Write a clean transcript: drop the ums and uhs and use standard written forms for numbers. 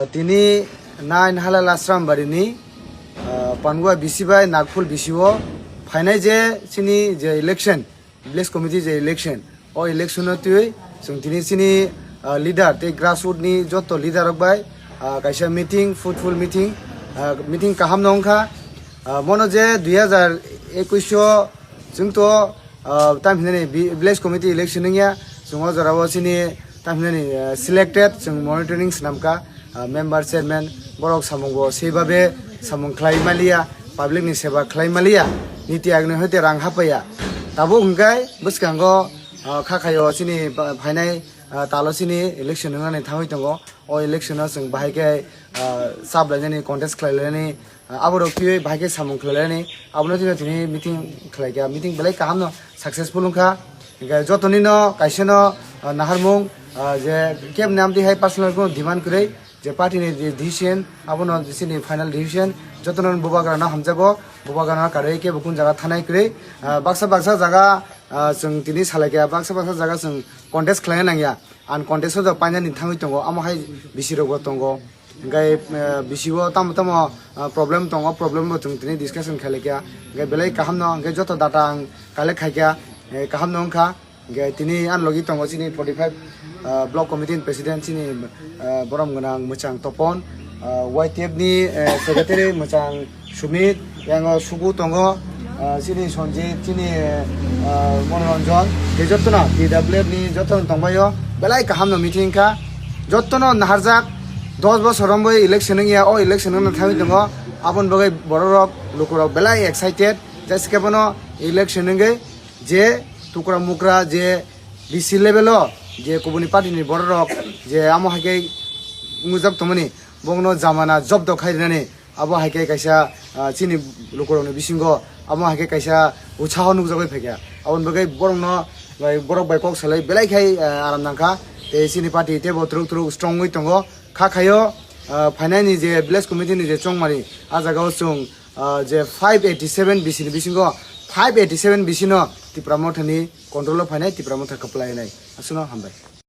Tini nine halal asram barini pangua bisibai nagpul bisiwo final je sini je election village committee je election o election tui sung tini sini leader te grassroots ni joto leader rok bai kaisa meeting fruitful meeting meeting kaham nongkha mono je 2021 jung to tam hinani village committee election nya sung o jarawo sini tam hinani selected sung monitoring snamka member chairman borok samungbo sebabe samung khlaimalia public ni seba khlaimalia niti agne hote rang hapaya tabo hungkai buskango khakhayo sini phainai talo sini election ngani thangoi tongo o election na sung bahai sablani contest khlailani aboro ki bahai samung khlailani abno tini meeting khlaiga meeting belai kahamno successful ungkha jotoni no kaiseno naharmung je kem namdi hai personal ko demand krai je party ni decision abono sini final decision jotonon bubagana hamjago bubagana kare ke bukun jaga thanai kre baksa jaga sung tini salaiga baksa jaga sung contest khlai nangya an contest so paina ni thangoi tongo amo hai bisirogo tongo gai bisiwo tam problem tongo problem bo tung tini discussion khalaikya gai belai kahamno gai joto data kale khaikya kahamno kha gai tini an logi tongo sini 45 block committee president sini borom ganang muchang topon YTF ni secretary muchang sumit yang sugu tongo sini sonji sini monoranjan ke jotona DWF ni joton tongbayo belai kahamno meeting ka jotono naharjak 10 বছর রম্বই election ইয়া ও election না থামি দङ আপন বগै বড়রক লোকরক বেলাই excited জাসকে বনো election গে যে টুকরা মুকরা যে BC level যে কবুনি party ni বড়রক যে আমো হাকে মুজাব তমনি বংনো জামানা জব্দ খাইনানি আবো হাকে কাইসা চিনি লোকরনি বিসিঙ্গ আমো হাকে কাইসা উৎসাহ নুজগৈ ফেগা আপন বগৈ বরংনো বরক বাইকক সালাই বেলাই খাই আরাম নাংখা তে চিনি পার্টি তে বত্রুক স্ট্রং হই দङ খাখাयो फाइनानि जे विलेज कमिटी नि जे चंगमारि आ जागाव जों जे 587 बिसि नि बिसिंगो 587 बिसिनो तिप्रामथनि कन्ट्रोल फाइनाय तिप्रामथ खप्लायनाय असुनो हामबाय।